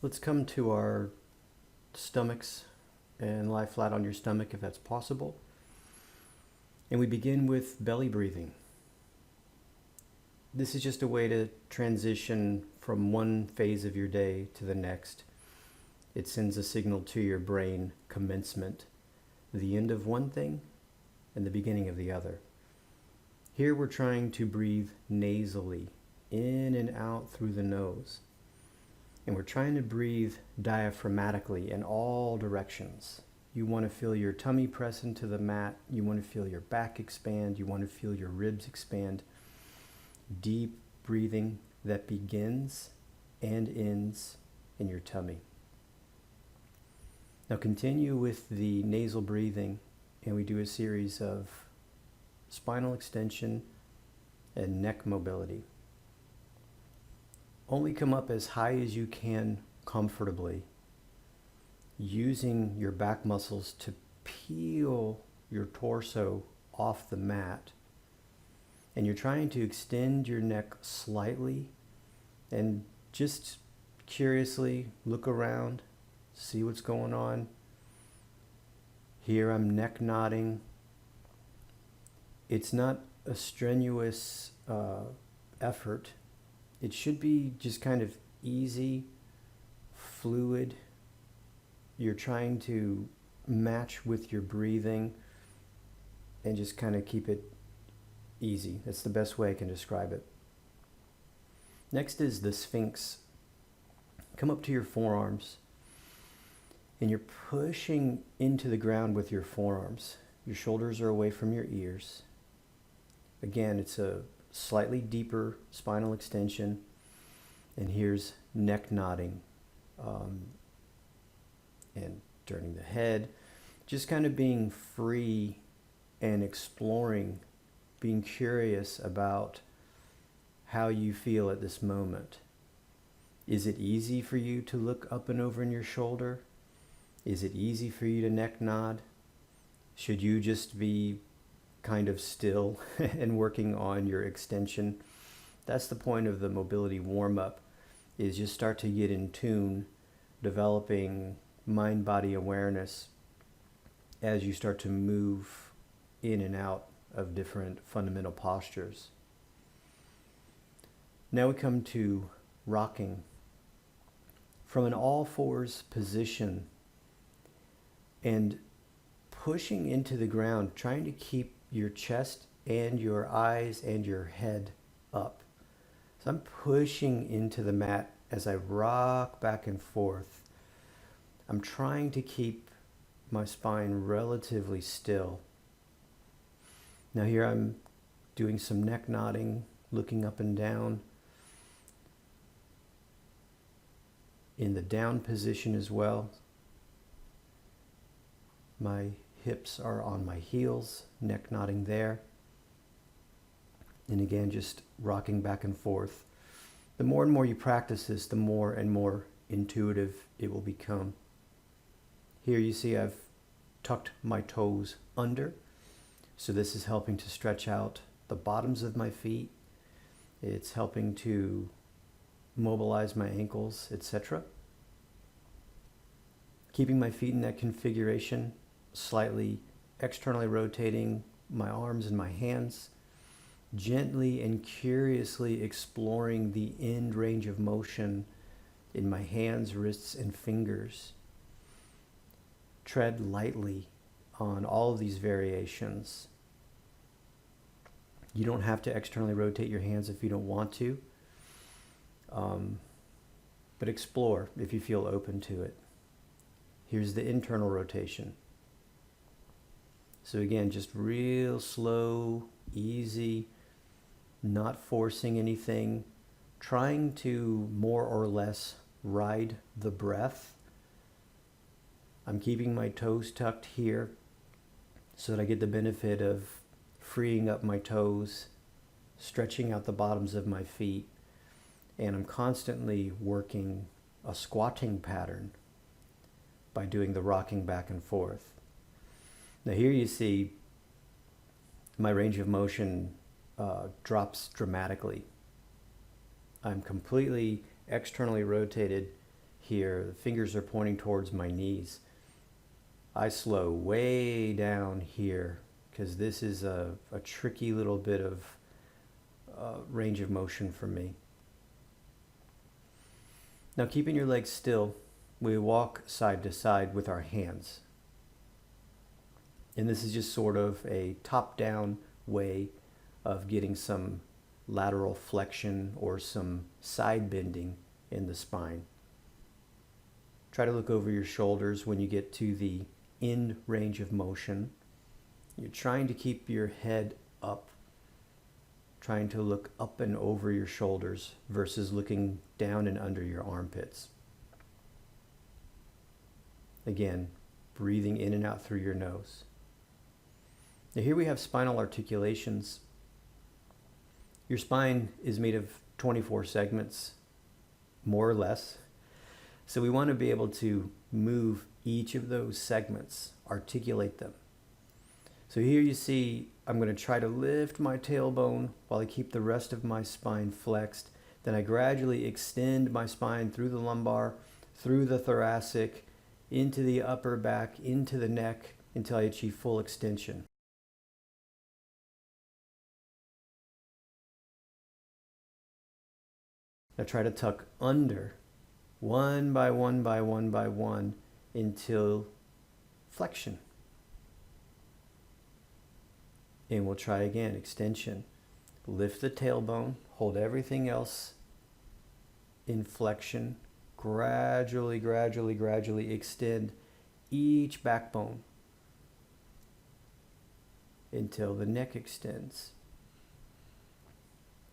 Let's come to our stomachs and lie flat on your stomach if that's possible. And we begin with belly breathing. This is just a way to transition from one phase of your day to the next. It sends a signal to your brain, commencement, the end of one thing and the beginning of the other. Here we're trying to breathe nasally, in and out through the nose. And we're trying to breathe diaphragmatically in all directions. You want to feel your tummy press into the mat. You want to feel your back expand. You want to feel your ribs expand. Deep breathing that begins and ends in your tummy. Now continue with the nasal breathing, and we do a series of spinal extension and neck mobility. Only come up as high as you can comfortably, using your back muscles to peel your torso off the mat. And you're trying to extend your neck slightly and just curiously look around, see what's going on. Here I'm neck nodding. It's not a strenuous effort. It should be just kind of easy, fluid. You're trying to match with your breathing and just kind of keep it easy. That's the best way I can describe it. Next is the Sphinx. Come up to your forearms and you're pushing into the ground with your forearms. Your shoulders are away from your ears. Again, it's a slightly deeper spinal extension, and here's neck nodding and turning the head, just kind of being free and exploring, being curious about how you feel at this moment. Is it easy for you to look up and over in your shoulder? Is it easy for you to neck nod? Should you just be kind of still and working on your extension? That's the point of the mobility warm-up, is just start to get in tune, developing mind-body awareness as you start to move in and out of different fundamental postures. Now we come to rocking. From an all fours position and pushing into the ground, trying to keep your chest and your eyes and your head up. So I'm pushing into the mat as I rock back and forth. I'm trying to keep my spine relatively still. Now here I'm doing some neck nodding, looking up and down. In the down position as well. My hips are on my heels, neck nodding there. And again, just rocking back and forth. The more and more you practice this, the more and more intuitive it will become. Here you see I've tucked my toes under. So this is helping to stretch out the bottoms of my feet. It's helping to mobilize my ankles, etc. Keeping my feet in that configuration, slightly externally rotating my arms and my hands, gently and curiously exploring the end range of motion in my hands, wrists, and fingers. Tread lightly on all of these variations. You don't have to externally rotate your hands if you don't want to, but explore if you feel open to it. Here's the internal rotation. So again, just real slow, easy, not forcing anything, trying to more or less ride the breath. I'm keeping my toes tucked here so that I get the benefit of freeing up my toes, stretching out the bottoms of my feet, and I'm constantly working a squatting pattern by doing the rocking back and forth. Now here you see my range of motion drops dramatically. I'm completely externally rotated here. The fingers are pointing towards my knees. I slow way down here because this is a tricky little bit of range of motion for me. Now, keeping your legs still, we walk side to side with our hands. And this is just sort of a top-down way of getting some lateral flexion or some side bending in the spine. Try to look over your shoulders when you get to the end range of motion. You're trying to keep your head up, trying to look up and over your shoulders versus looking down and under your armpits. Again, breathing in and out through your nose. Now here we have spinal articulations. Your spine is made of 24 segments, more or less. So we want to be able to move each of those segments, articulate them. So here you see, I'm going to try to lift my tailbone while I keep the rest of my spine flexed. Then I gradually extend my spine through the lumbar, through the thoracic, into the upper back, into the neck, until I achieve full extension. Now try to tuck under, one by one by one by one, until flexion. And we'll try again, extension. Lift the tailbone, hold everything else in flexion. Gradually, gradually, gradually extend each backbone until the neck extends.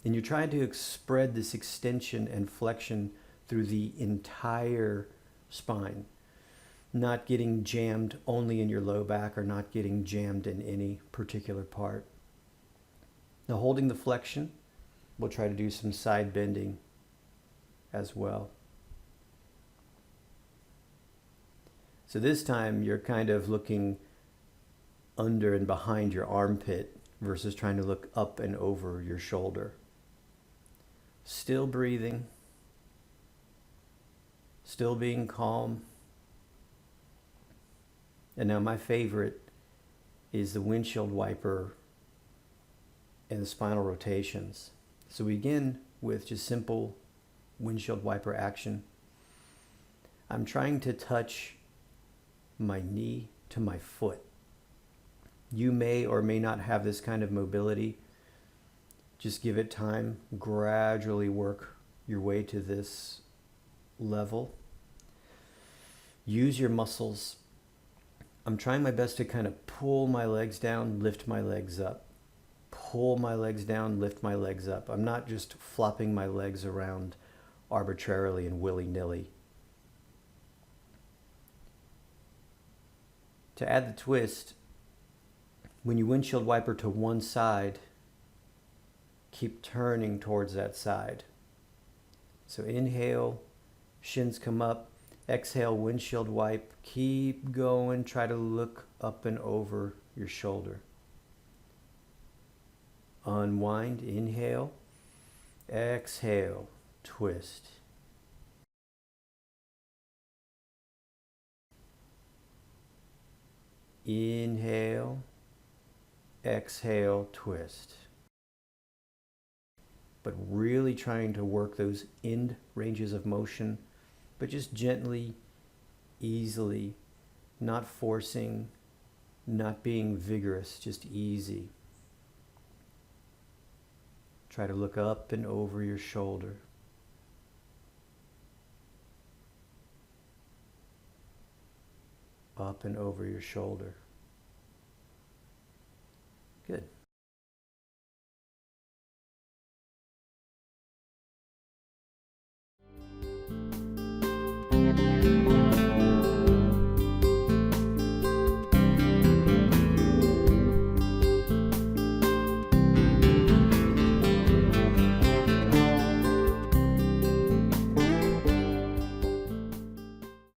And you're trying to spread this extension and flexion through the entire spine, not getting jammed only in your low back or not getting jammed in any particular part. Now, holding the flexion, we'll try to do some side bending as well. So this time you're kind of looking under and behind your armpit versus trying to look up and over your shoulder. Still breathing, still being calm. And now my favorite is the windshield wiper and the spinal rotations. So we begin with just simple windshield wiper action. I'm trying to touch my knee to my foot. You may or may not have this kind of mobility. Just give it time. Gradually work your way to this level. Use your muscles. I'm trying my best to kind of pull my legs down, lift my legs up. Pull my legs down, lift my legs up. I'm not just flopping my legs around arbitrarily and willy-nilly. To add the twist, when you windshield wiper to one side, keep turning towards that side. So inhale, shins come up. Exhale, windshield wipe. Keep going. Try to look up and over your shoulder. Unwind, inhale. Exhale, twist. Inhale, exhale, twist. But really trying to work those end ranges of motion, but just gently, easily, not forcing, not being vigorous, just easy. Try to look up and over your shoulder. Up and over your shoulder.